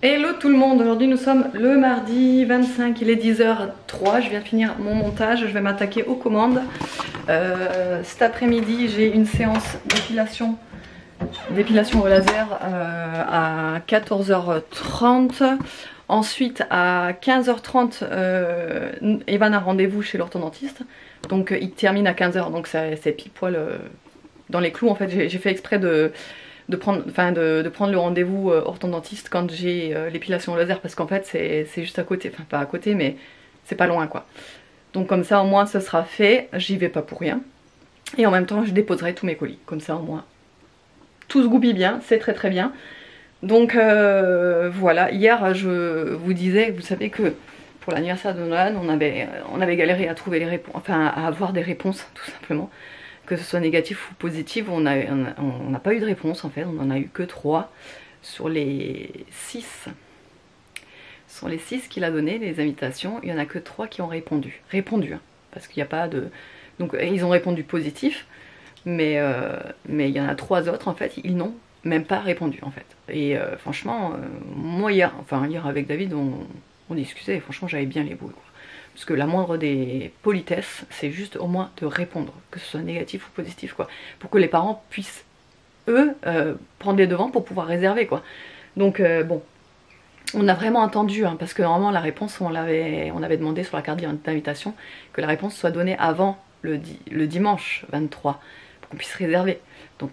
Hello tout le monde, aujourd'hui nous sommes le mardi 25, il est 10h03, je viens de finir mon montage, je vais m'attaquer aux commandes. Cet après-midi j'ai une séance d'épilation au laser à 14h30. Ensuite à 15h30 Evan a rendez-vous chez l'orthodontiste, donc il termine à 15h, donc c'est pile poil dans les clous. En fait j'ai fait exprès de prendre le rendez-vous orthodontiste quand j'ai l'épilation laser, parce qu'en fait c'est juste à côté, enfin pas à côté mais c'est pas loin quoi. Donc comme ça au moins ce sera fait, j'y vais pas pour rien. Et en même temps je déposerai tous mes colis, comme ça au moins tout se goupille bien, c'est très très bien. Donc voilà, hier je vous disais, vous savez que pour l'anniversaire de Nolan on avait galéré à trouver les réponses, enfin à avoir des réponses tout simplement. Que ce soit négatif ou positif, on n'a pas eu de réponse en fait, on en a eu que 3 sur les 6. Sur les 6 qu'il a donné, les invitations, il n'y en a que 3 qui ont répondu. Hein, parce qu'il n'y a pas de... Donc ils ont répondu positif, mais il y en a 3 autres en fait, ils n'ont même pas répondu en fait. Et franchement, moi hier avec David, on discutait et franchement j'avais bien les boules quoi. Parce que la moindre des politesses, c'est juste au moins de répondre, que ce soit négatif ou positif quoi, pour que les parents puissent eux prendre les devants pour pouvoir réserver quoi. Donc bon, on a vraiment attendu hein, parce que normalement la réponse on avait demandé sur la carte d'invitation que la réponse soit donnée avant le dimanche 23 pour qu'on puisse réserver. Donc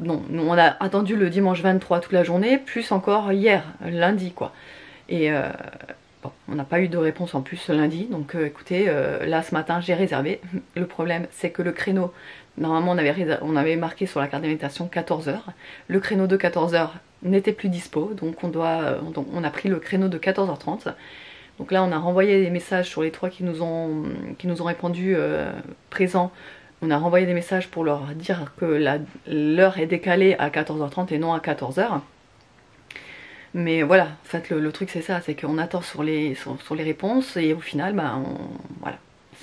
non, nous on a attendu le dimanche 23 toute la journée, plus encore hier, lundi quoi. Et bon, on n'a pas eu de réponse en plus ce lundi, donc écoutez, là ce matin j'ai réservé. Le problème c'est que le créneau, normalement on avait marqué sur la carte d'invitation 14h, le créneau de 14h n'était plus dispo, donc on a pris le créneau de 14h30. Donc là on a renvoyé des messages sur les 3 qui nous ont répondu présents. On a renvoyé des messages pour leur dire que l'heure est décalée à 14h30 et non à 14h. Mais voilà, en fait le truc c'est ça, c'est qu'on attend sur les réponses et au final bah,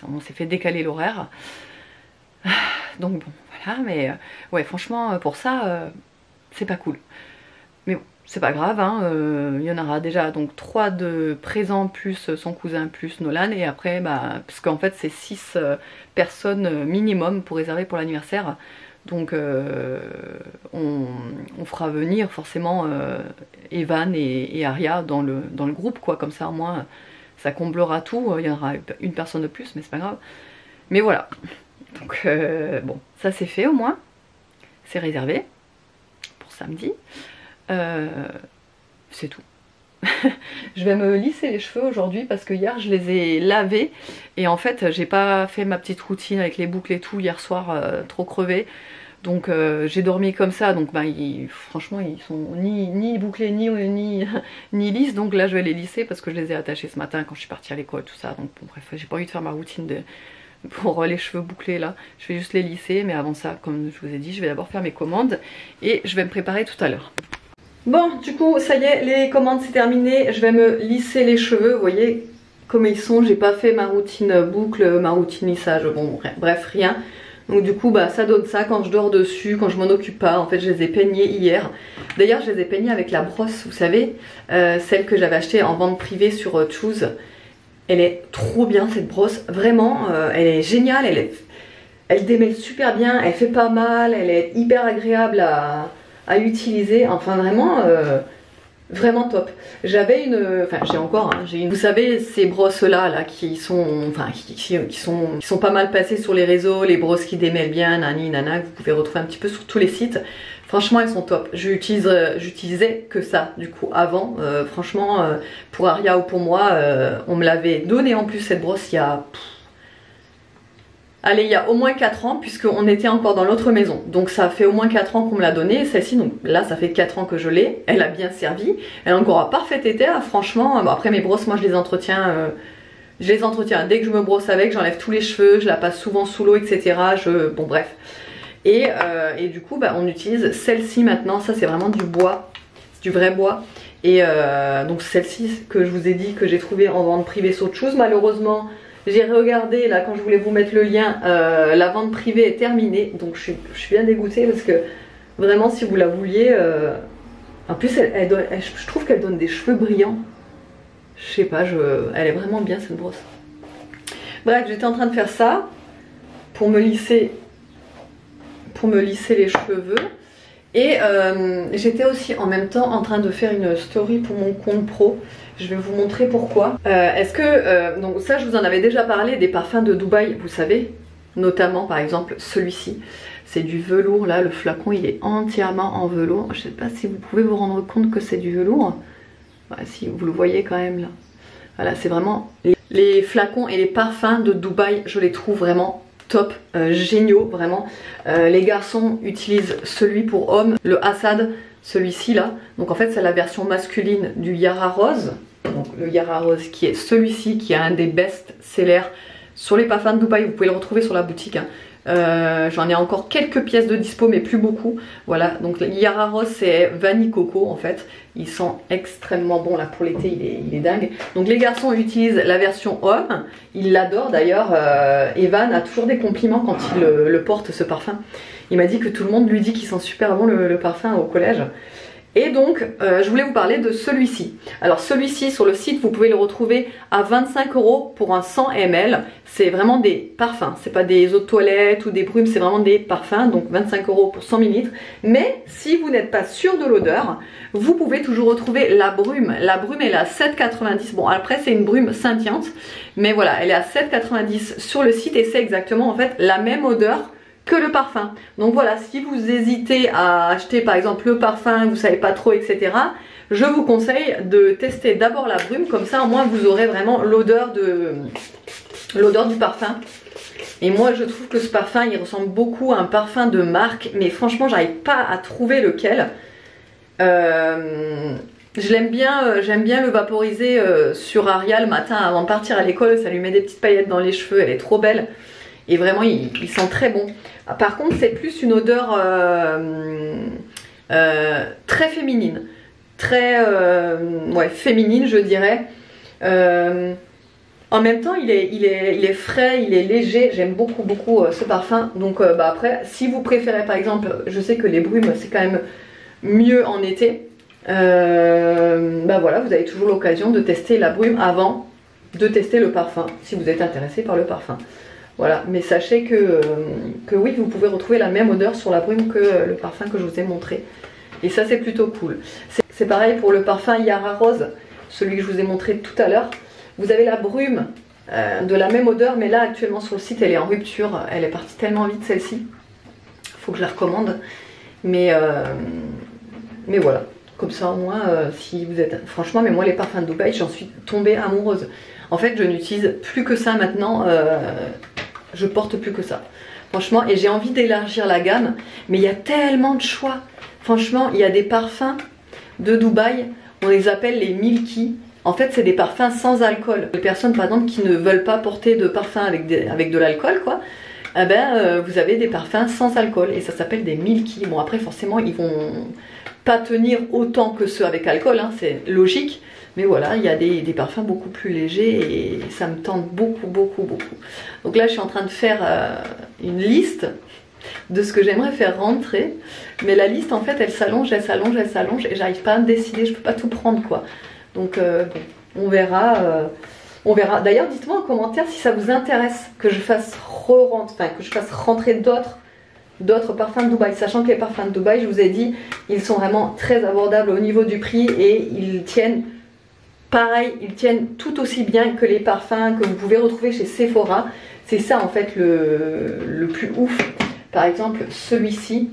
on s'est fait décaler l'horaire. Donc bon voilà, mais ouais franchement pour ça c'est pas cool. Mais bon, c'est pas grave, hein, il y en aura déjà donc 3 de présents plus son cousin plus Nolan, et après bah, parce qu'en fait c'est 6 personnes minimum pour réserver pour l'anniversaire. Donc on fera venir forcément Evan et Aria dans le groupe quoi, comme ça au moins ça comblera tout, il y en aura une personne de plus mais c'est pas grave. Mais voilà, donc bon ça c'est fait au moins, c'est réservé pour samedi, c'est tout. Je vais me lisser les cheveux aujourd'hui parce que hier je les ai lavés et en fait j'ai pas fait ma petite routine avec les boucles et tout hier soir, trop crevée. Donc j'ai dormi comme ça, donc bah, franchement ils sont ni bouclés ni lisses, donc là je vais les lisser parce que je les ai attachés ce matin quand je suis partie à l'école, tout ça. Donc bon, bref, j'ai pas envie de faire ma routine pour les cheveux bouclés là, je vais juste les lisser, mais avant ça, comme je vous ai dit, je vais d'abord faire mes commandes et je vais me préparer tout à l'heure. Bon, du coup, ça y est, les commandes c'est terminé, je vais me lisser les cheveux, vous voyez comme ils sont, j'ai pas fait ma routine boucle, ma routine lissage, bon bref, rien. Donc du coup bah ça donne ça quand je dors dessus, quand je m'en occupe pas. En fait je les ai peignés hier. D'ailleurs je les ai peignés avec la brosse, vous savez, celle que j'avais achetée en vente privée sur Choose. Elle est trop bien cette brosse, vraiment, elle est géniale, elle démêle super bien, elle fait pas mal, elle est hyper agréable à utiliser, enfin vraiment... Vraiment top. J'avais j'ai encore, hein, vous savez ces brosses là qui sont pas mal passées sur les réseaux, les brosses qui démêlent bien, nani nana, que vous pouvez retrouver un petit peu sur tous les sites. Franchement elles sont top. J'utilisais que ça du coup avant. Franchement pour Aria ou pour moi, on me l'avait donné en plus cette brosse il y a... Allez, il y a au moins 4 ans, puisqu'on était encore dans l'autre maison. Donc ça fait au moins 4 ans qu'on me l'a donnée. Celle-ci, donc là, ça fait 4 ans que je l'ai. Elle a bien servi. Elle est encore à parfait état, franchement. Bon, après, mes brosses, moi, je les entretiens. Dès que je me brosse avec, j'enlève tous les cheveux. Je la passe souvent sous l'eau, etc. Bon, bref. Et du coup, bah, on utilise celle-ci maintenant. Ça, c'est vraiment du bois. C'est du vrai bois. Et donc celle-ci que je vous ai dit que j'ai trouvée en vente privée sur Choose. Malheureusement... J'ai regardé là quand je voulais vous mettre le lien, la vente privée est terminée, donc je suis bien dégoûtée parce que vraiment si vous la vouliez, En plus, je trouve qu'elle donne des cheveux brillants. Je sais pas, elle est vraiment bien cette brosse. Bref, j'étais en train de faire ça pour me lisser les cheveux. Et j'étais aussi en même temps en train de faire une story pour mon compte pro. Je vais vous montrer pourquoi. Donc ça, je vous en avais déjà parlé des parfums de Dubaï, vous savez. Notamment par exemple celui-ci. C'est du velours là, le flacon il est entièrement en velours. Je sais pas si vous pouvez vous rendre compte que c'est du velours. Ouais, si vous le voyez quand même là. Voilà, c'est vraiment les flacons et les parfums de Dubaï, je les trouve vraiment top, géniaux vraiment. Les garçons utilisent celui pour hommes, le Assad, celui-ci là. Donc en fait c'est la version masculine du Yara Rose. Donc le Yara Rose qui est celui-ci, qui est un des best-sellers sur les parfums de Dubaï. Vous pouvez le retrouver sur la boutique, hein. J'en ai encore quelques pièces de dispo mais plus beaucoup. Voilà, donc le Yara Rose c'est vanille coco en fait. Il sent extrêmement bon là pour l'été, il est dingue. Donc les garçons utilisent la version homme. Ils l'adorent d'ailleurs. Evan a toujours des compliments quand il le porte ce parfum. Il m'a dit que tout le monde lui dit qu'il sent super bon le parfum au collège. Et donc je voulais vous parler de celui-ci. Alors celui-ci sur le site vous pouvez le retrouver à 25 € pour un 100 ml. C'est vraiment des parfums, c'est pas des eaux de toilette ou des brumes, c'est vraiment des parfums. Donc 25 € pour 100 ml. Mais si vous n'êtes pas sûr de l'odeur, vous pouvez toujours retrouver la brume. La brume elle est à 7,90 €. Bon après c'est une brume scintillante, mais voilà elle est à 7,90 € sur le site et c'est exactement en fait la même odeur que le parfum. Donc voilà, si vous hésitez à acheter par exemple le parfum, vous savez pas trop etc, je vous conseille de tester d'abord la brume, comme ça au moins vous aurez vraiment l'odeur du parfum. Et moi je trouve que ce parfum il ressemble beaucoup à un parfum de marque, mais franchement j'arrive pas à trouver lequel. J'aime bien le vaporiser sur Aria le matin avant de partir à l'école, ça lui met des petites paillettes dans les cheveux, elle est trop belle. Et vraiment il sent très bon. Par contre c'est plus une odeur très féminine. Très ouais, féminine je dirais. En même temps il est frais, il est léger. J'aime beaucoup ce parfum. Donc après si vous préférez par exemple, je sais que les brumes c'est quand même mieux en été. Voilà, vous avez toujours l'occasion de tester la brume avant de tester le parfum si vous êtes intéressé par le parfum. Voilà, mais sachez que oui, vous pouvez retrouver la même odeur sur la brume que le parfum que je vous ai montré. Et ça, c'est plutôt cool. C'est pareil pour le parfum Yara Rose, celui que je vous ai montré tout à l'heure. Vous avez la brume de la même odeur, mais là, actuellement sur le site, elle est en rupture. Elle est partie tellement vite, celle-ci. Faut que je la recommande. Mais voilà, comme ça au moins, si vous êtes... Franchement, mais moi, les parfums de Dubaï, j'en suis tombée amoureuse. En fait, je n'utilise plus que ça maintenant. Je porte plus que ça. Franchement, et j'ai envie d'élargir la gamme. Mais il y a tellement de choix. Franchement, il y a des parfums de Dubaï. On les appelle les Milky. En fait, c'est des parfums sans alcool. Les personnes, par exemple, qui ne veulent pas porter de parfum avec de l'alcool, quoi. Eh ben, vous avez des parfums sans alcool. Et ça s'appelle des Milky. Bon, après, forcément, ils vont pas tenir autant que ceux avec alcool. Hein, c'est logique. Mais voilà, il y a des parfums beaucoup plus légers et ça me tente beaucoup. Donc là, je suis en train de faire une liste de ce que j'aimerais faire rentrer. Mais la liste, en fait, elle s'allonge et j'arrive pas à me décider. Je peux pas tout prendre, quoi. Donc, bon, on verra. D'ailleurs, dites-moi en commentaire si ça vous intéresse que je fasse rentrer d'autres parfums de Dubaï. Sachant que les parfums de Dubaï, je vous ai dit, ils sont vraiment très abordables au niveau du prix et ils tiennent... Pareil, ils tiennent tout aussi bien que les parfums que vous pouvez retrouver chez Sephora. C'est ça en fait le plus ouf. Par exemple, celui-ci.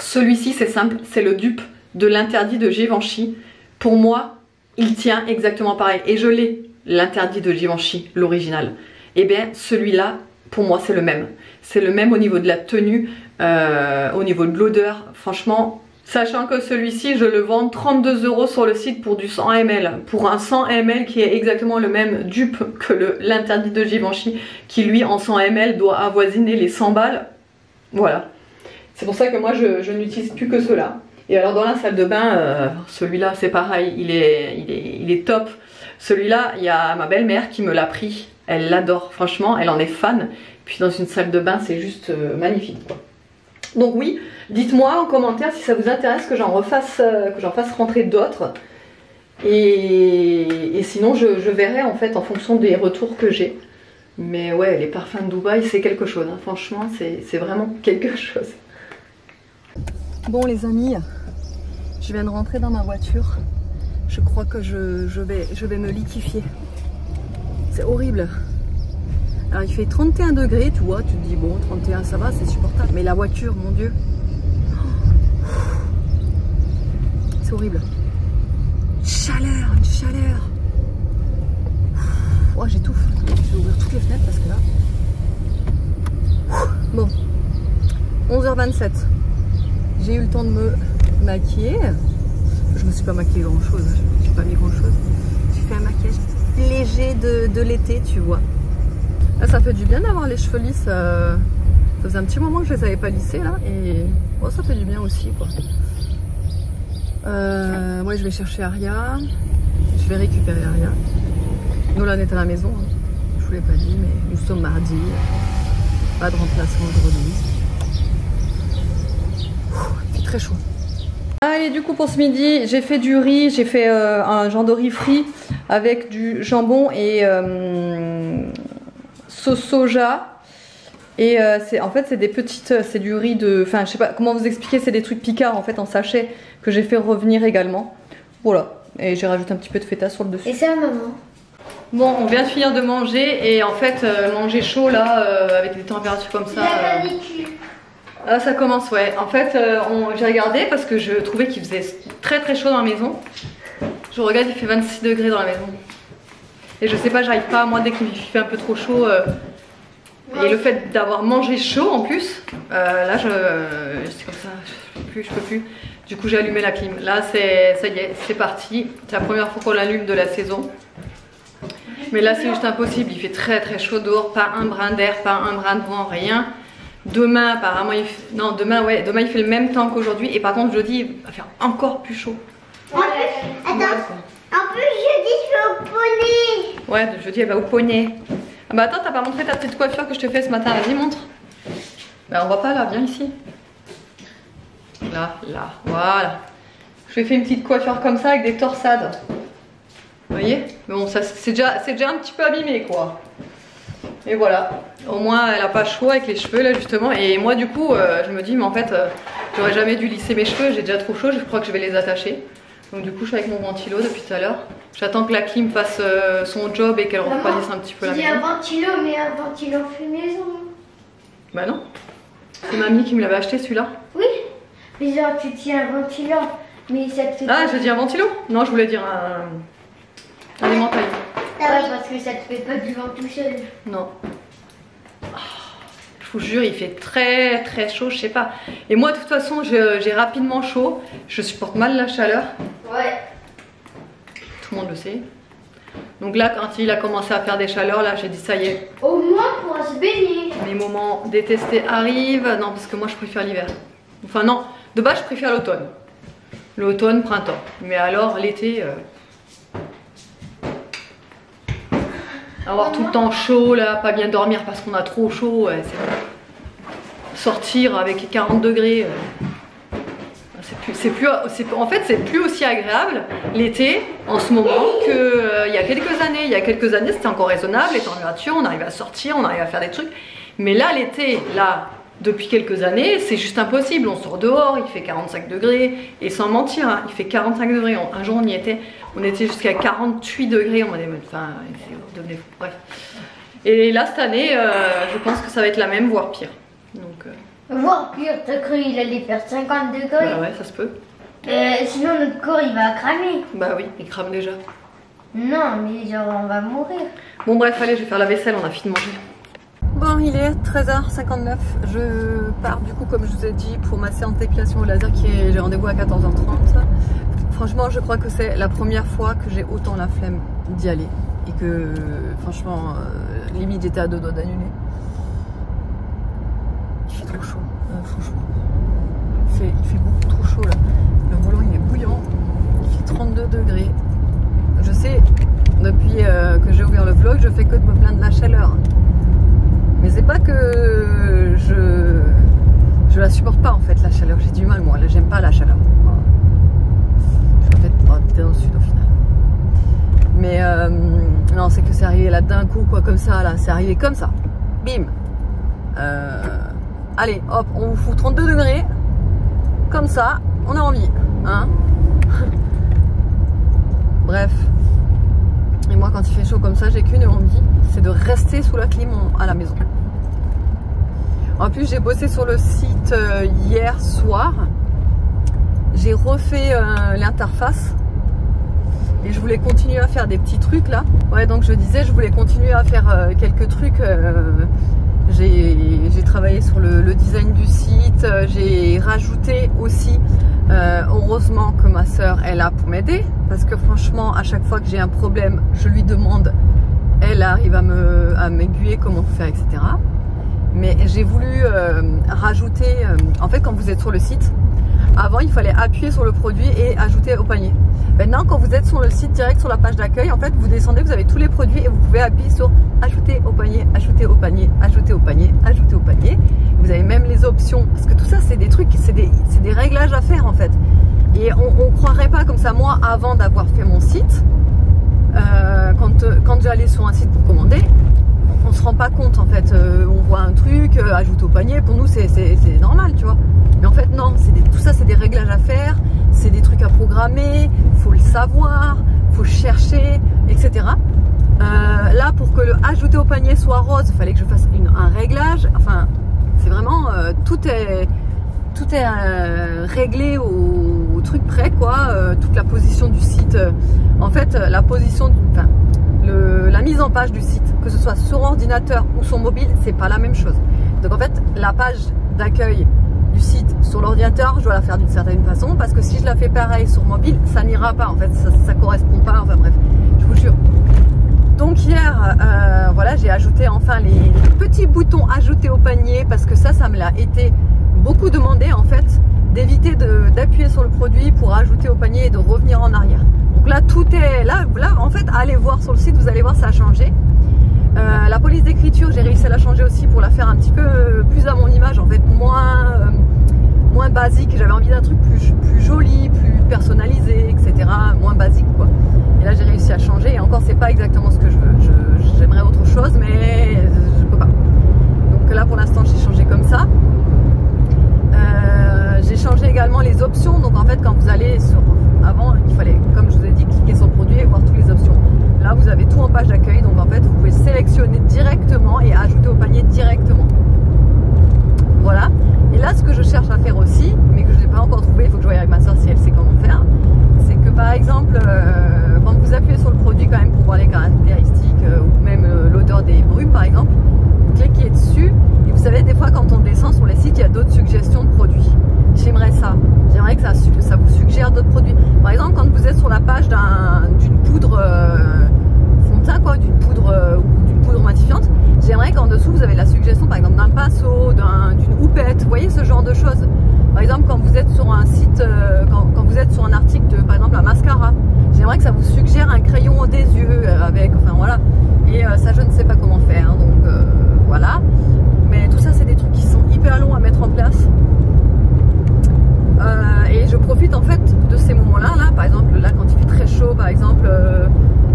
Celui-ci, c'est simple, c'est le dupe de l'interdit de Givenchy. Pour moi, il tient exactement pareil. Et je l'ai, l'interdit de Givenchy, l'original. Et bien, celui-là, pour moi, c'est le même. C'est le même au niveau de la tenue, au niveau de l'odeur. Franchement... Sachant que celui-ci, je le vends 32 € sur le site pour du 100 ml. Pour un 100 ml qui est exactement le même dupe que l'interdit de Givenchy, qui lui en 100 ml doit avoisiner les 100 balles. Voilà. C'est pour ça que moi je n'utilise plus que ceux-là. Et alors dans la salle de bain, celui-là c'est pareil, il est top. Celui-là, il y a ma belle-mère qui me l'a pris. Elle l'adore, franchement, elle en est fan. Puis dans une salle de bain, c'est juste magnifique, quoi. Donc oui, dites-moi en commentaire si ça vous intéresse que j'en fasse rentrer d'autres. Et sinon je verrai en fait en fonction des retours que j'ai. Mais ouais, les parfums de Dubaï c'est quelque chose, hein. Franchement c'est vraiment quelque chose. Bon les amis, je viens de rentrer dans ma voiture. Je crois que je vais me liquéfier. C'est horrible. Alors il fait 31 degrés, tu vois, tu te dis bon 31 ça va, c'est supportable. Mais la voiture, mon Dieu. C'est horrible. Une chaleur. Oh, j'étouffe. Je vais ouvrir toutes les fenêtres parce que là. Bon, 11h27. J'ai eu le temps de me maquiller. Je me suis pas maquillée grand chose. J'ai pas mis grand chose. J'ai fait un maquillage léger de l'été, tu vois. Là, ça fait du bien d'avoir les cheveux lisses. Ça faisait un petit moment que je les avais pas lissés là. Et oh, ça fait du bien aussi, quoi. Moi je vais chercher Aria, je vais récupérer Aria. Nolan est à la maison, hein. Je vous l'ai pas dit, mais nous sommes mardi, pas de remplacement aujourd'hui. Il fait très chaud. Allez, du coup pour ce midi, j'ai fait du riz, j'ai fait un genre de riz frit avec du jambon et sauce soja. Et en fait c'est des petites, c'est du riz de, enfin je sais pas comment vous expliquer, c'est des trucs picards en fait en sachet que j'ai fait revenir également. Voilà, et j'ai rajouté un petit peu de feta sur le dessus. Et ça maman? Bon, on vient de finir de manger et en fait manger chaud là avec des températures comme ça. Là ça commence, ouais. En fait j'ai regardé parce que je trouvais qu'il faisait très très chaud dans la maison. Je regarde, il fait 26 degrés dans la maison. Et je sais pas, j'arrive pas, moi dès qu'il fait un peu trop chaud. Et le fait d'avoir mangé chaud en plus, là c'est comme ça, je peux plus. Du coup j'ai allumé la clim. Là ça y est, c'est parti. C'est la première fois qu'on l'allume de la saison. Mais là c'est juste impossible, il fait très très chaud dehors, pas un brin d'air, pas un brin de vent, rien. Demain apparemment, demain il fait le même temps qu'aujourd'hui. Et par contre jeudi il va faire encore plus chaud. Attends, en plus jeudi je vais au poney. Ouais, jeudi elle va au poney. Ah bah attends, t'as pas montré ta petite coiffure que je te fais ce matin, vas-y montre. Bah on voit pas là, viens ici. Là, voilà. Je lui ai fait une petite coiffure comme ça avec des torsades. Vous voyez? Mais bon, c'est déjà un petit peu abîmé quoi. Et voilà, au moins elle a pas chaud avec les cheveux là justement. Et moi du coup, je me dis mais en fait, j'aurais jamais dû lisser mes cheveux, j'ai déjà trop chaud, je crois que je vais les attacher. Donc du coup je suis avec mon ventilo depuis tout à l'heure. J'attends que la clim fasse son job et qu'elle refroidisse un petit peu la maison. Il y a un ventilo, mais un ventilo fait maison. Bah non. C'est mamie qui me l'avait acheté celui-là. Oui. Mais genre tu tiens un ventilo. Mais ça te fait... Ah j'ai dit un ventilo? Non je voulais dire un éventail. Ah ouais, parce que ça te fait pas du vent tout seul. Non. Je vous jure, il fait très très chaud, je sais pas. Et moi de toute façon j'ai rapidement chaud. Je supporte mal la chaleur. Ouais. Tout le monde le sait. Donc là quand il a commencé à faire des chaleurs, là j'ai dit ça y est. Au moins pour se baigner. Mes moments détestés arrivent. Non parce que moi je préfère l'hiver. Enfin non, de base je préfère l'automne. L'automne, printemps. Mais alors l'été... Avoir tout le temps chaud là, pas bien dormir parce qu'on a trop chaud, ouais, sortir avec 40 degrés, en fait c'est plus aussi agréable l'été en ce moment que il y a quelques années. Il y a quelques années c'était encore raisonnable, les températures, on arrivait à sortir, on arrivait à faire des trucs. Mais là l'été, là depuis quelques années c'est juste impossible, on sort dehors, il fait 45 degrés et sans mentir, hein, il fait 45 degrés, un jour on y était. On était jusqu'à 48 degrés, on devenait fou, bref. Et là cette année, je pense que ça va être la même, voire pire. Donc, voire pire, t'as cru il allait faire 50 degrés? Bah ouais, ça se peut. Sinon notre corps il va cramer. Bah oui, il crame déjà. Non mais genre on va mourir. Bon bref, allez, je vais faire la vaisselle, on a fini de manger. Bon, il est 13h59, je pars du coup comme je vous ai dit pour ma séance d'épilation au laser j'ai rendez-vous à 14h30. Franchement je crois que c'est la première fois que j'ai autant la flemme d'y aller et que franchement limite j'étais à deux doigts d'annuler. Il fait trop chaud, franchement. Il fait beaucoup trop chaud là. Le volant il est bouillant, il fait 32 degrés. Je sais, depuis que j'ai ouvert le vlog, je fais que de me plaindre de la chaleur. Mais c'est pas que je je la supporte pas en fait la chaleur, j'ai du mal moi, là j'aime pas la chaleur. Je suis en fait pour habiter dans le sud au final. Mais non, c'est que c'est arrivé là d'un coup quoi, comme ça là, c'est arrivé comme ça, bim. Allez hop, on vous fout 32 degrés, comme ça, on a envie, hein. Bref. Et moi quand il fait chaud comme ça, j'ai qu'une envie, c'est de rester sous la clim à la maison. En plus j'ai bossé sur le site hier soir. J'ai refait l'interface. Et je voulais continuer à faire des petits trucs là. Ouais, donc je disais, je voulais continuer à faire quelques trucs. J'ai travaillé sur le design du site. J'ai rajouté aussi, heureusement que ma soeur est là pour m'aider. Parce que franchement, à chaque fois que j'ai un problème, je lui demande. Elle arrive à m'aiguiller comment faire, etc. Mais j'ai voulu rajouter, en fait quand vous êtes sur le site, avant il fallait appuyer sur le produit et ajouter au panier. Maintenant quand vous êtes sur le site direct sur la page d'accueil, en fait vous descendez, vous avez tous les produits et vous pouvez appuyer sur ajouter au panier, ajouter au panier, ajouter au panier, ajouter au panier. Vous avez même les options, parce que tout ça c'est des trucs, c'est des réglages à faire en fait. Et on croirait pas comme ça. Moi avant d'avoir fait mon site, quand j'allais sur un site pour commander, on se rend pas compte en fait, on voit un truc, ajoute au panier, pour nous c'est normal tu vois, mais en fait non, tout ça c'est des réglages à faire, c'est des trucs à programmer, faut le savoir, faut chercher, etc. Là pour que le ajouter au panier soit rose, il fallait que je fasse un réglage, enfin c'est vraiment, tout est réglé au truc près quoi, toute la position du site, en fait la position la mise en page du site, que ce soit sur ordinateur ou sur mobile, c'est pas la même chose. Donc en fait, la page d'accueil du site sur l'ordinateur, je dois la faire d'une certaine façon, parce que si je la fais pareil sur mobile, ça n'ira pas. En fait, ça correspond pas. Enfin bref, je vous jure. Donc hier, voilà, j'ai ajouté enfin les petits boutons ajouter au panier, parce que ça me l'a été beaucoup demandé en fait, d'éviter d'appuyer sur le produit pour ajouter au panier et de revenir en arrière. Donc là tout est là en fait, allez voir sur le site, vous allez voir, ça a changé. La police d'écriture, j'ai réussi à la changer aussi pour la faire un petit peu plus à mon image, en fait moins basique. J'avais envie d'un truc plus joli, plus personnalisé, etc. Moins basique quoi. Et là j'ai réussi à changer, et encore c'est pas exactement ce que je veux. J'aimerais autre chose, mais je peux pas. Donc là pour l'instant j'ai changé comme ça. J'ai changé également les options. Donc en fait quand vous allez sur... Avant il fallait, comme je vous ai dit, cliquer sur le produit et voir toutes les options. Là vous avez tout en page d'accueil, donc en fait vous pouvez sélectionner directement et ajouter au panier directement. Voilà. Et là ce que je cherche à faire aussi, mais que je n'ai pas encore trouvé, il faut que je voie avec ma soeur si elle sait comment faire, c'est que par exemple quand vous appuyez sur le produit quand même pour voir les caractéristiques ou même l'odeur des brumes par exemple, vous cliquez dessus et vous savez des fois quand on descend sur les sites il y a d'autres suggestions de produits. J'aimerais ça, j'aimerais que ça vous suggère d'autres produits. Par exemple quand vous êtes sur la page d'une poudre fond de teint quoi, d'une poudre matifiante, j'aimerais qu'en dessous vous avez la suggestion par exemple d'un pinceau, d'une houppette, vous voyez ce genre de choses. Par exemple quand vous êtes sur un site, quand vous êtes sur un article de par exemple un mascara, j'aimerais que ça vous suggère un crayon des yeux avec, enfin voilà. Et ça je ne sais pas comment faire, donc voilà. Mais tout ça c'est des trucs qui sont hyper longs à mettre en place. Et je profite en fait de ces moments-là, par exemple là quand il fait très chaud par exemple,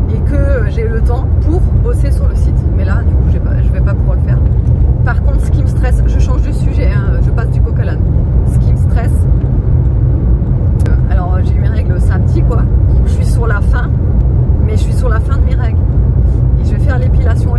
et que j'ai le temps pour bosser sur le site. Mais là du coup je vais pas pouvoir le faire. Par contre ce qui me stresse, je change de sujet, hein, je passe du coq à l'âne. Ce qui me stresse, alors j'ai eu mes règles samedi quoi, donc je suis sur la fin, mais je suis sur la fin de mes règles. Et je vais faire l'épilation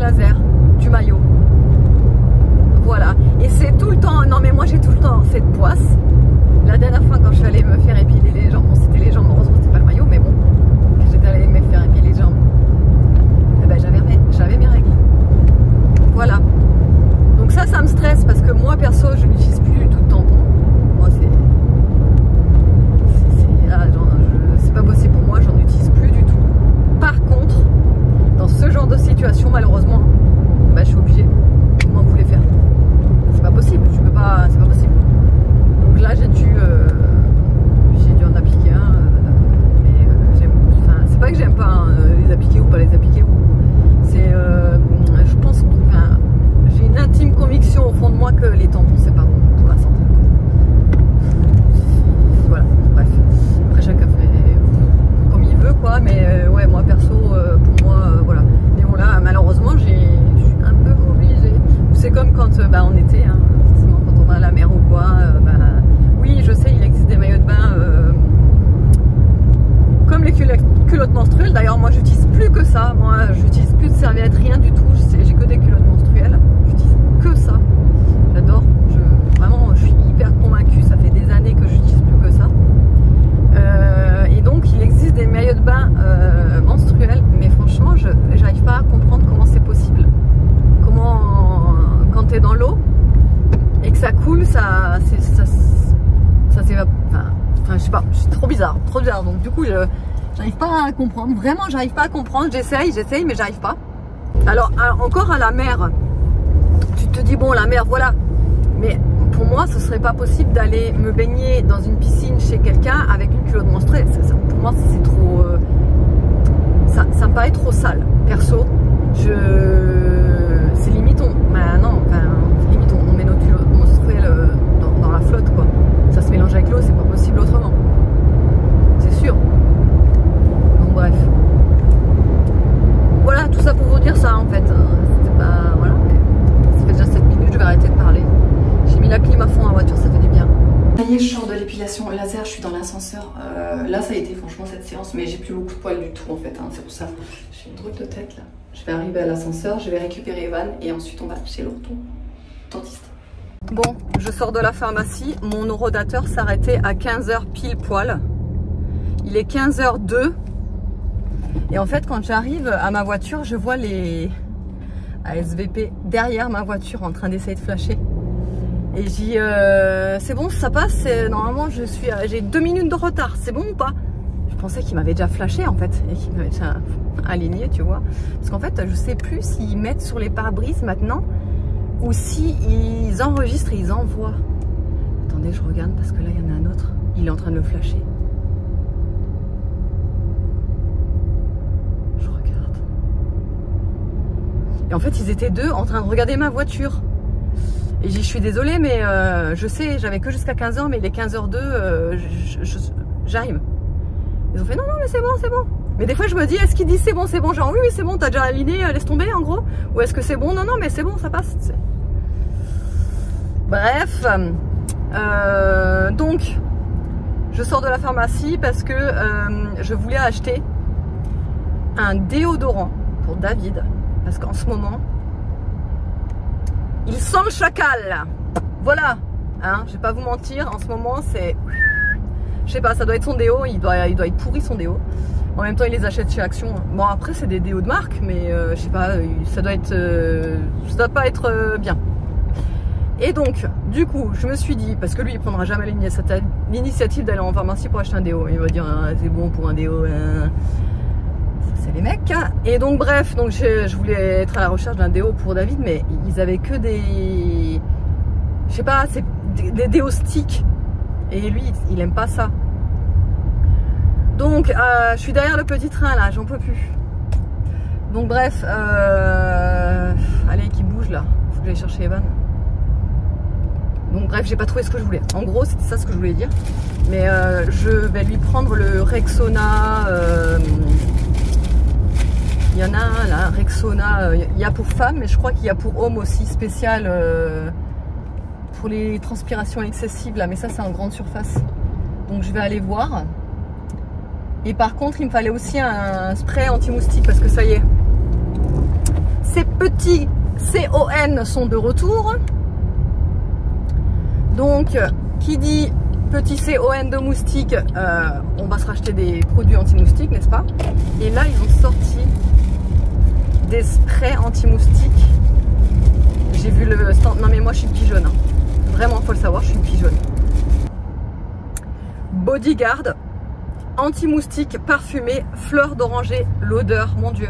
mettre rien du tout, j'ai que des culottes menstruelles, j'utilise que ça, j'adore, vraiment je suis hyper convaincue, ça fait des années que j'utilise plus que ça. Et donc il existe des maillots de bain menstruels, mais franchement j'arrive pas à comprendre comment c'est possible. Comment quand tu es dans l'eau et que ça coule, ça s'évapore, enfin je sais pas, c'est trop bizarre, donc du coup j'arrive pas à comprendre, vraiment j'arrive pas à comprendre, j'essaye mais j'arrive pas. Alors encore à la mer, tu te dis bon la mer voilà, mais pour moi ce serait pas possible d'aller me baigner dans une piscine chez quelqu'un avec une culotte menstruelle, pour moi c'est trop, ça me paraît trop sale, perso, c'est limite on met nos culottes menstruelles dans la flotte quoi, ça se mélange avec l'eau, c'est pas possible autrement, c'est sûr. Donc bref, voilà tout ça pour vous dire ça en fait, c'était pas, voilà, mais ça fait déjà 7 minutes, je vais arrêter de parler, j'ai mis la clim à fond dans la voiture, ça fait du bien. Ça y est, je sors de l'épilation laser, je suis dans l'ascenseur, là ça a été franchement cette séance, mais j'ai plus beaucoup de poils du tout en fait, hein, c'est pour ça, j'ai une drôle de tête là. Je vais arriver à l'ascenseur, je vais récupérer Evan et ensuite on va chez l'orthodontiste. Bon, je sors de la pharmacie, mon orodateur s'arrêtait à 15 h pile poil. Il est 15 h 02 et en fait quand j'arrive à ma voiture, je vois les ASVP derrière ma voiture en train d'essayer de flasher. Et j'ai dit c'est bon, ça passe, normalement j'ai 2 minutes de retard, c'est bon ou pas? Je pensais qu'il m'avait déjà flashé en fait et qu'il m'avait déjà aligné, tu vois. Parce qu'en fait, je sais plus s'ils mettent sur les pare-brises maintenant ou s'ils enregistrent et ils envoient. Attendez, je regarde parce que là, il y en a un autre. Il est en train de me flasher. Je regarde. Et en fait, ils étaient deux en train de regarder ma voiture. Et j'ai dit, je suis désolée, mais je sais, j'avais que jusqu'à 15 h, mais il est 15 h 02, j'arrive. Ils ont fait non, mais c'est bon. Mais des fois je me dis, est-ce qu'ils disent c'est bon, genre oui c'est bon, t'as déjà aligné, laisse tomber en gros. Ou est-ce que c'est bon, non mais c'est bon, ça passe. Bref, donc je sors de la pharmacie parce que je voulais acheter un déodorant pour David. Parce qu'en ce moment, il sent le chacal. Voilà, hein, je vais pas vous mentir, en ce moment c'est... Je sais pas, ça doit être son déo, il doit être pourri son déo. En même temps, il les achète chez Action. Bon, après, c'est des déos de marque, mais je sais pas, ça doit pas être bien. Et donc, du coup, je me suis dit, parce que lui, il prendra jamais l'initiative d'aller en pharmacie pour acheter un déo. Il va dire, ah, c'est bon pour un déo. Ça, c'est les mecs. Hein. Et donc, bref, donc je voulais être à la recherche d'un déo pour David, mais ils avaient que des... Je sais pas, c'est des déos sticks. Et lui, il aime pas ça. Donc, je suis derrière le petit train là, j'en peux plus. Donc bref, allez, qui bouge là. Faut que j'aille chercher Evan. Donc bref, j'ai pas trouvé ce que je voulais. En gros, c'était ça ce que je voulais dire. Mais je vais lui prendre le Rexona. Il y en a un là, Rexona. Il y a pour femmes, mais je crois qu'il y a pour hommes aussi spécial. Pour les transpirations excessives là, mais ça c'est en grande surface, donc je vais aller voir. Et par contre il me fallait aussi un spray anti-moustique parce que ça y est, ces petits CON sont de retour. Donc qui dit petit CON de moustique, on va se racheter des produits anti-moustiques, n'est-ce pas? Et là ils ont sorti des sprays anti-moustiques. J'ai vu le stand, non mais moi je suis pigeonne, hein. Vraiment, faut le savoir, je suis une pigeonne. Bodyguard, anti-moustique, parfumé, fleur d'oranger, l'odeur, mon Dieu.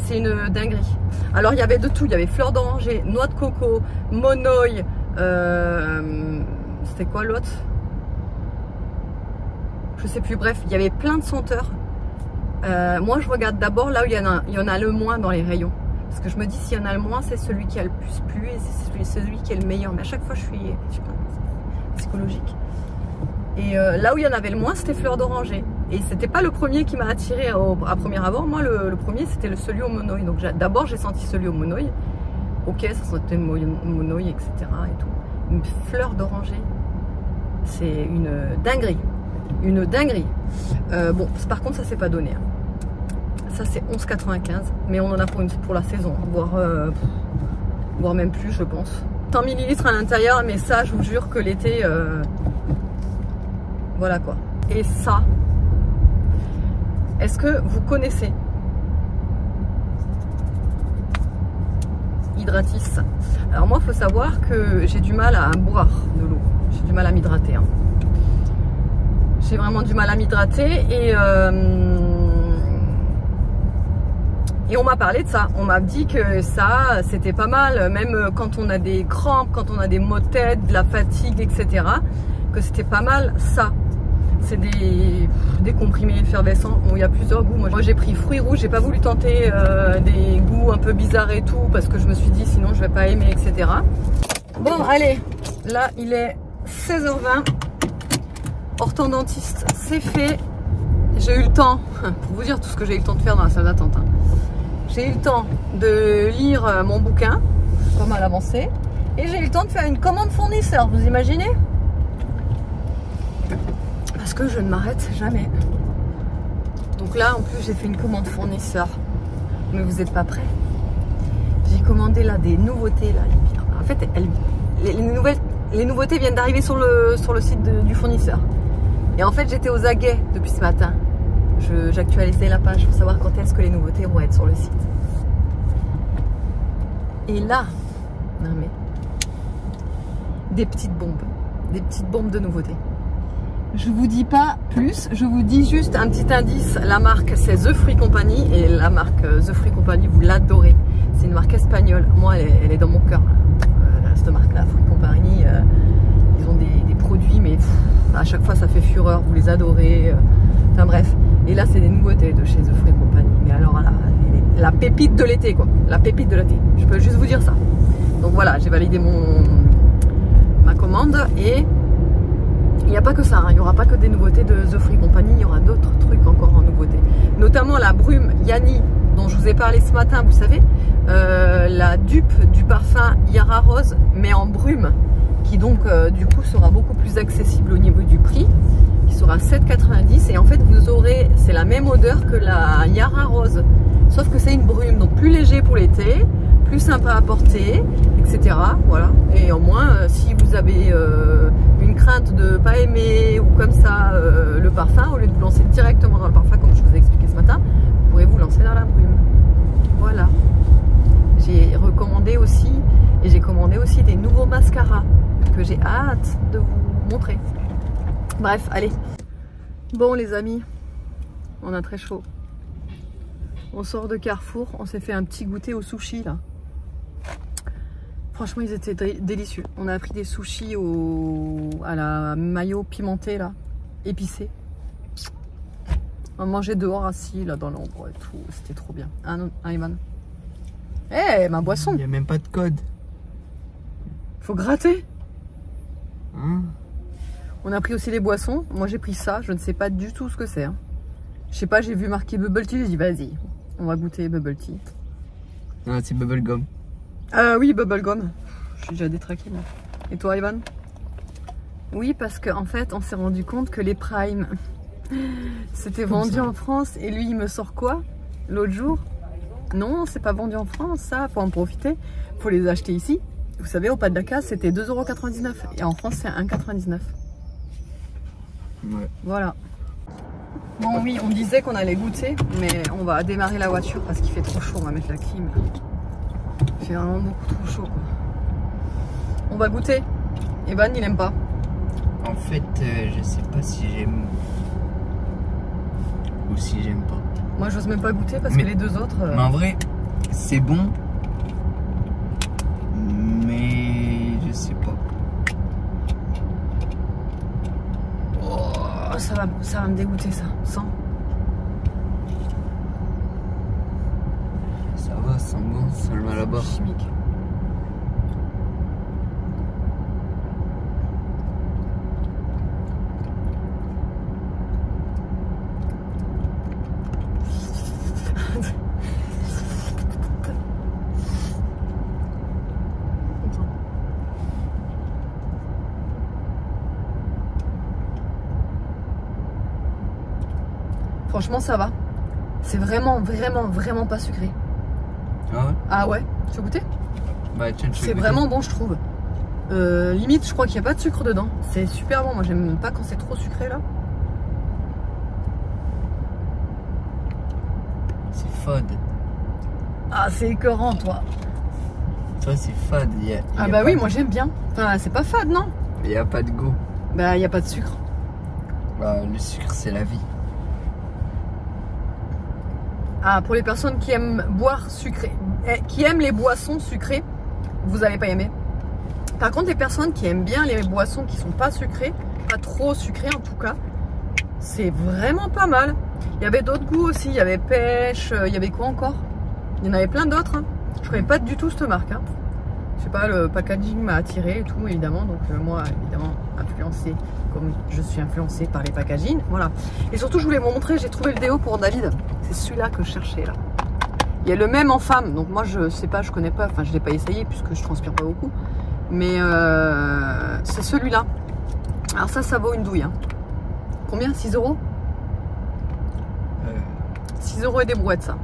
C'est une dinguerie. Alors, il y avait de tout. Il y avait fleur d'oranger, noix de coco, monoï. C'était quoi l'autre? Je sais plus. Bref, il y avait plein de senteurs. Moi, je regarde d'abord là où il y en a le moins dans les rayons. Parce que je me dis, s'il y en a le moins, c'est celui qui a le plus plu et c'est celui qui est le meilleur. Mais à chaque fois, je suis pas, psychologique. Et là où il y en avait le moins, c'était fleur d'oranger. Et c'était pas le premier qui m'a attiré à premier abord. Moi, le premier, c'était celui au monoï. Donc d'abord, j'ai senti celui au monoï. Ok, ça sentait le monoï, etc. Et tout. Une fleur d'oranger, c'est une dinguerie. Une dinguerie. Bon, par contre, ça s'est pas donné. Hein. Ça c'est 11,95, mais on en a pour la saison, voire même plus je pense. 100 ml à l'intérieur, mais ça je vous jure que l'été, voilà quoi. Et ça, est-ce que vous connaissez Hydratis? Alors moi il faut savoir que j'ai du mal à boire de l'eau, j'ai du mal à m'hydrater, hein. J'ai vraiment du mal à m'hydrater et on m'a parlé de ça, on m'a dit que ça c'était pas mal, même quand on a des crampes, quand on a des maux de tête, de la fatigue, etc. Que c'était pas mal ça. C'est des comprimés effervescents, bon, il y a plusieurs goûts. Moi j'ai pris fruits rouges, j'ai pas voulu tenter des goûts un peu bizarres et tout, parce que je me suis dit sinon je vais pas aimer, etc. Bon allez, là il est 16h20, orthodontiste c'est fait. J'ai eu le temps, pour vous dire tout ce que j'ai eu le temps de faire dans la salle d'attente, hein. J'ai eu le temps de lire mon bouquin, pas mal avancé, et j'ai eu le temps de faire une commande fournisseur, vous imaginez? Parce que je ne m'arrête jamais. Donc là, en plus, j'ai fait une commande fournisseur. Mais vous n'êtes pas prêts. J'ai commandé là des nouveautés. Là. En fait, les nouveautés viennent d'arriver sur le site du fournisseur. Et en fait, j'étais aux aguets depuis ce matin. J'actualisais la page pour savoir quand est-ce que les nouveautés vont être sur le site. Et là, non mais, des petites bombes de nouveautés. Je vous dis pas plus, je vous dis juste un petit indice. La marque c'est The Fruit Company et la marque The Fruit Company, vous l'adorez. C'est une marque espagnole. Moi, elle est dans mon cœur. Cette marque-là, Fruit Company, ils ont des produits, mais à chaque fois ça fait fureur. Vous les adorez. Enfin bref. Et là, c'est des nouveautés de chez The Fruit Company. Mais alors là, la pépite de l'été, quoi. La pépite de l'été. Je peux juste vous dire ça. Donc voilà, j'ai validé ma commande et il n'y a pas que ça, hein. Il n'y aura pas que des nouveautés de The Fruit Company, il y aura d'autres trucs encore en nouveauté. Notamment la brume Yanni dont je vous ai parlé ce matin, vous savez, la dupe du parfum Yara Rose, mais en brume, qui donc du coup sera beaucoup plus accessible au niveau du prix, qui sera 7,90 et en fait vous aurez, c'est la même odeur que la Yara Rose, sauf que c'est une brume, donc plus léger pour l'été, plus sympa à porter, etc. Voilà. Et en moins, si vous avez une crainte de pas aimer ou comme ça le parfum, au lieu de vous lancer directement dans le parfum comme je vous ai expliqué ce matin, vous pourrez vous lancer dans la brume. Voilà. J'ai recommandé aussi et j'ai commandé aussi des nouveaux mascaras que j'ai hâte de vous montrer. Bref, allez. Bon les amis, on a très chaud. On sort de Carrefour, on s'est fait un petit goûter au sushi là. Franchement, ils étaient délicieux. On a pris des sushis à la mayo pimentée là, épicée. On mangeait dehors assis là dans l'ombre et tout. C'était trop bien. Hein, Ivan? Eh, ma boisson. Il n'y a même pas de code. Faut gratter. Hein? On a pris aussi les boissons. Moi j'ai pris ça. Je ne sais pas du tout ce que c'est. Hein. Je sais pas, j'ai vu marqué Bubble Tea. J'ai dit vas-y, on va goûter Bubble Tea. Ah, c'est Bubble Gum. Oui, Bubblegum. Je suis déjà détraquée moi. Et toi, Ivan? Oui, parce qu'en fait, on s'est rendu compte que les Prime, c'était vendu en France. Et lui, il me sort quoi l'autre jour? Non, c'est pas vendu en France, ça. Faut en profiter. Faut les acheter ici. Vous savez, au pas de la case, c'était 2,99 €. Et en France, c'est 1,99 €. Ouais. Voilà. Bon, oui, on disait qu'on allait goûter, mais on va démarrer la voiture parce qu'il fait trop chaud. On va mettre la clim. Il fait vraiment beaucoup trop chaud, quoi. On va goûter. Evan, il aime pas. En fait, je sais pas si j'aime ou si j'aime pas. Moi, j'ose même pas goûter parce que les deux autres. Mais en vrai, c'est bon. Mais je sais pas. Oh, ça va me dégoûter, ça. Sans. Ça va, ça sent bon, ça sent le Malabar. Chimique. Franchement, ça va. c'est vraiment pas sucré. Ah ouais? Ah ouais, tu veux goûter? Bah tiens, tu C'est vraiment bon je trouve. Limite je crois qu'il n'y a pas de sucre dedans. C'est super bon, moi j'aime pas quand c'est trop sucré là. C'est fade. Ah c'est écœurant toi. Toi c'est fade. Ah bah oui, moi j'aime bien. Enfin c'est pas fade non? Il n'y a pas de goût. Bah il n'y a pas de sucre. Bah, le sucre c'est la vie. Ah, pour les personnes qui aiment boire sucré, qui aiment les boissons sucrées, vous n'allez pas aimer. Par contre, les personnes qui aiment bien les boissons qui sont pas sucrées, pas trop sucrées en tout cas, c'est vraiment pas mal. Il y avait d'autres goûts aussi, il y avait pêche, il y avait quoi encore? Il y en avait plein d'autres. Hein. Je connais pas du tout cette marque. Hein. Je sais pas, le packaging m'a attiré et tout évidemment, donc moi évidemment influencée, comme je suis influencée par les packaging, voilà. Et surtout je voulais vous montrer, j'ai trouvé le déo pour David, c'est celui-là que je cherchais là. Il y a le même en femme, donc moi je sais pas, je connais pas, enfin je l'ai pas essayé puisque je transpire pas beaucoup, mais c'est celui-là. Alors ça vaut une douille. Hein. Combien? 6 €? 6 € et des brouettes ça.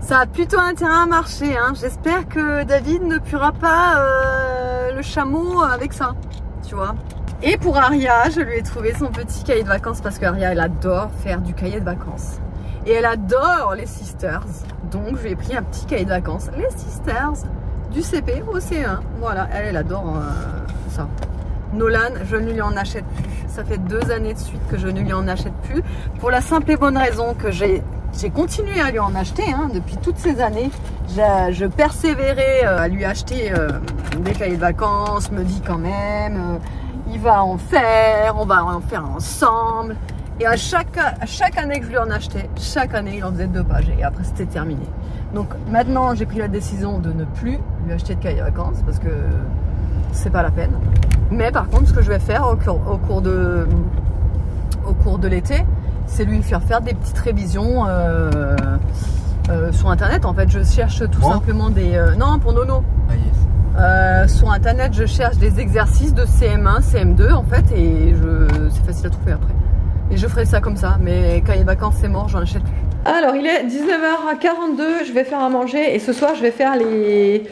Ça a plutôt intérêt à marcher, hein. J'espère que David ne puera pas le chameau avec ça, tu vois. Et pour Aria, je lui ai trouvé son petit cahier de vacances parce qu'Aria, elle adore faire du cahier de vacances. Et elle adore les Sisters. Donc, je lui ai pris un petit cahier de vacances. Les Sisters du CP au C1. Voilà, elle adore ça. Nolan, je ne lui en achète plus. Ça fait 2 années de suite que je ne lui en achète plus. Pour la simple et bonne raison que j'ai continué à lui en acheter hein, depuis toutes ces années. Je persévérais à lui acheter des cahiers de vacances, me dit quand même, il va en faire, on va en faire ensemble. Et à chaque année que je lui en achetais, chaque année il en faisait 2 pages et après c'était terminé. Donc maintenant j'ai pris la décision de ne plus lui acheter de cahiers de vacances parce que c'est pas la peine. Mais par contre ce que je vais faire au cours de l'été, c'est lui faire des petites révisions sur internet. En fait je cherche tout simplement des non pour Nono. Ah, yes. Sur internet je cherche des exercices de CM1 CM2 en fait et c'est facile à trouver après et je ferai ça comme ça, mais quand il y a vacances c'est mort, j'en achète plus. Alors il est 19h42, je vais faire à manger et ce soir je vais faire des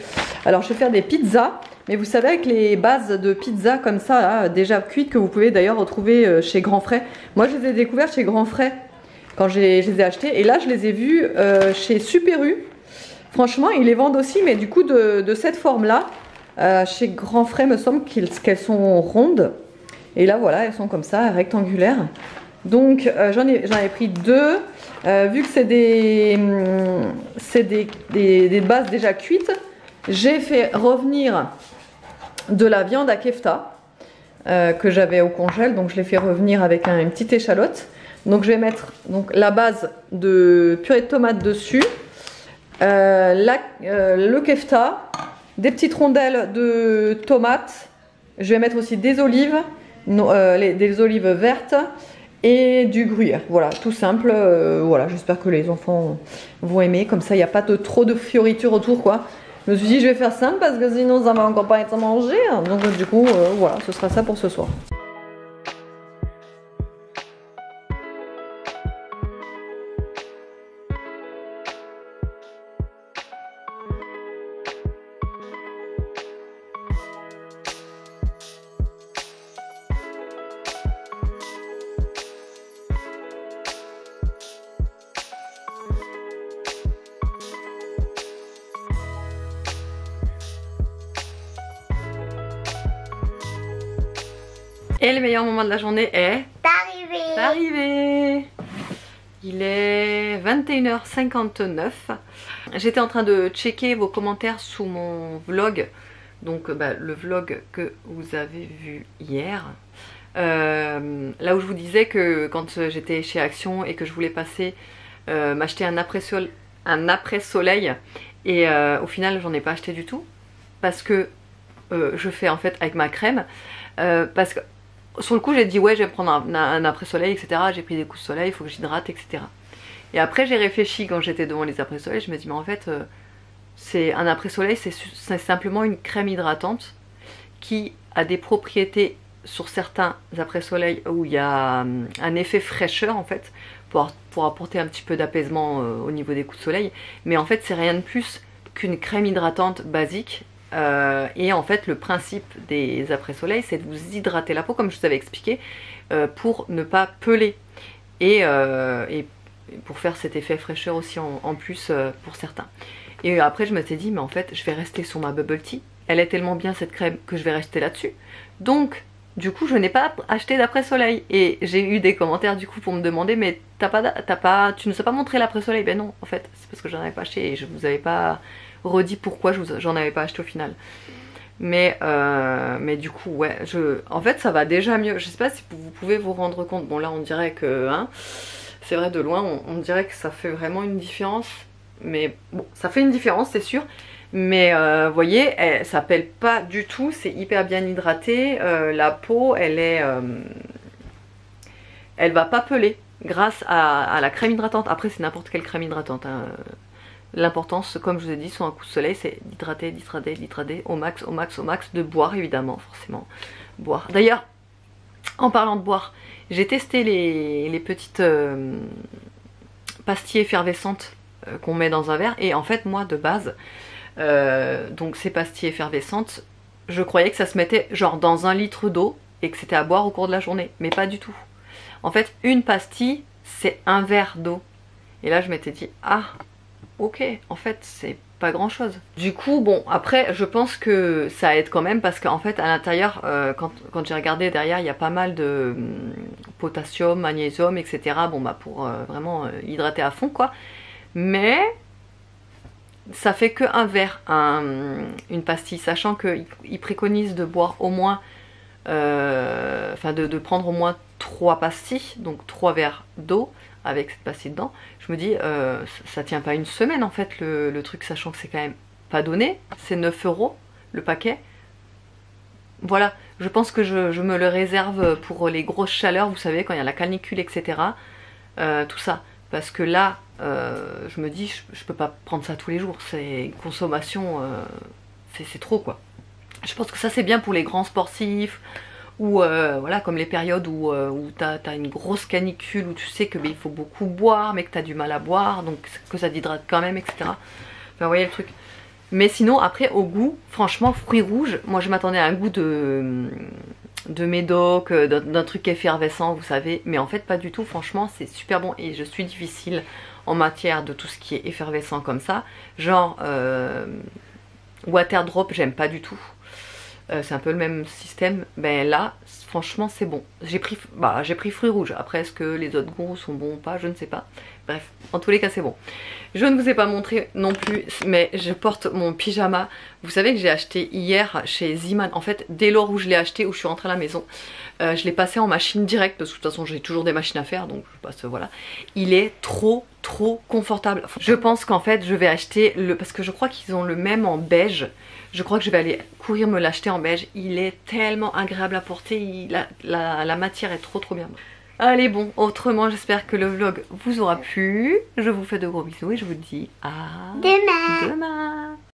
pizzas. Mais vous savez, avec les bases de pizza comme ça, là, déjà cuites, que vous pouvez d'ailleurs retrouver chez Grand Frais. Moi, je les ai découvertes chez Grand Frais quand je les ai achetées. Et là, je les ai vues chez Super U. Franchement, ils les vendent aussi, mais du coup, de cette forme-là. Chez Grand Frais, me semble qu'elles sont rondes. Et là, voilà, elles sont comme ça, rectangulaires. Donc, j'en ai pris 2. Vu que c'est des bases déjà cuites, j'ai fait revenir de la viande à kefta que j'avais au congèle, donc je l'ai fait revenir avec une petite échalote. Donc je vais mettre la base de purée de tomate dessus, le kefta, des petites rondelles de tomates, je vais mettre aussi des olives, des olives vertes et du gruyère. Voilà, tout simple. Voilà, j'espère que les enfants vont aimer, comme ça il n'y a pas trop de fioritures autour quoi. Je me suis dit je vais faire simple parce que sinon ça va encore pas être mangé. Donc du coup voilà, ce sera ça pour ce soir. Et le meilleur moment de la journée est arrivé. Il est 21h59. J'étais en train de checker vos commentaires sous mon vlog. Donc le vlog que vous avez vu hier. Là où je vous disais que quand j'étais chez Action et que je voulais passer m'acheter un après-soleil. Et au final j'en ai pas acheté du tout. Parce que je fais en fait avec ma crème. Parce que sur le coup j'ai dit ouais je vais prendre un après-soleil etc, j'ai pris des coups de soleil, il faut que j'hydrate etc. Et après j'ai réfléchi quand j'étais devant les après-soleils, je me dis mais en fait c'est un après-soleil, c'est simplement une crème hydratante qui a des propriétés sur certains après-soleil où il y a un effet fraîcheur en fait pour apporter un petit peu d'apaisement au niveau des coups de soleil. Mais en fait c'est rien de plus qu'une crème hydratante basique. Et en fait le principe des après-soleil c'est de vous hydrater la peau comme je vous avais expliqué pour ne pas peler et pour faire cet effet fraîcheur aussi en plus pour certains. Et après je me suis dit mais en fait je vais rester sur ma bubble tea, elle est tellement bien cette crème que je vais rester là-dessus, donc du coup je n'ai pas acheté d'après-soleil. Et j'ai eu des commentaires du coup pour me demander mais tu ne sais pas montré l'après-soleil. Ben non en fait c'est parce que j'en avais pas acheté et je vous avais pas redit pourquoi j'en avais pas acheté au final. Mais du coup ouais, en fait ça va déjà mieux. Je sais pas si vous pouvez vous rendre compte. Bon là on dirait que hein, c'est vrai de loin on dirait que ça fait vraiment une différence. Mais bon ça fait une différence c'est sûr. Mais vous voyez ça pèle pas du tout. C'est hyper bien hydraté. La peau elle va pas peler grâce à la crème hydratante. Après c'est n'importe quelle crème hydratante hein. L'importance, comme je vous ai dit, sur un coup de soleil, c'est d'hydrater au max, de boire évidemment, forcément. Boire. D'ailleurs, en parlant de boire, j'ai testé les petites pastilles effervescentes qu'on met dans un verre. Et en fait, moi, de base, donc ces pastilles effervescentes, je croyais que ça se mettait genre dans 1 litre d'eau et que c'était à boire au cours de la journée. Mais pas du tout. En fait, une pastille, c'est 1 verre d'eau. Et là, je m'étais dit, ah... ok, en fait c'est pas grand chose. Du coup bon après je pense que ça aide quand même parce qu'en fait à l'intérieur quand j'ai regardé derrière il y a pas mal de potassium, magnésium etc. Bon bah pour vraiment hydrater à fond quoi. Mais ça fait que 1 verre une pastille, sachant qu'ils préconisent de boire au moins enfin de prendre au moins 3 pastilles, donc 3 verres d'eau avec cette pastille dedans. Je me dis ça tient pas une semaine en fait le truc, sachant que c'est quand même pas donné, c'est 9 € le paquet. Voilà, je pense que je me le réserve pour les grosses chaleurs, vous savez, quand il y a la canicule etc. Tout ça, parce que là je me dis je peux pas prendre ça tous les jours, c'est une consommation c'est trop quoi. Je pense que ça c'est bien pour les grands sportifs ou voilà comme les périodes où t'as une grosse canicule, où tu sais que il faut beaucoup boire mais que t'as du mal à boire, donc que ça t'hydrate quand même etc. Enfin vous voyez le truc. Mais sinon après au goût, franchement fruits rouges, moi je m'attendais à un goût de médoc, d'un truc effervescent vous savez, mais en fait pas du tout, franchement c'est super bon. Et je suis difficile en matière de tout ce qui est effervescent comme ça, genre water drop j'aime pas du tout. C'est un peu le même système. Ben là franchement c'est bon. J'ai pris fruits rouges. Après est-ce que les autres goûts sont bons ou pas, je ne sais pas. Bref, en tous les cas c'est bon. Je ne vous ai pas montré non plus, mais je porte mon pyjama. Vous savez que j'ai acheté hier chez Zeeman. En fait dès lors où je l'ai acheté, où je suis rentrée à la maison, je l'ai passé en machine directe, parce que de toute façon j'ai toujours des machines à faire, donc je passe voilà. Il est trop confortable. Je pense qu'en fait je vais acheter parce que je crois qu'ils ont le même en beige. Je crois que je vais aller courir me l'acheter en beige. Il est tellement agréable à porter, la matière est trop bien. Allez bon, autrement j'espère que le vlog vous aura plu. Je vous fais de gros bisous et je vous dis à demain.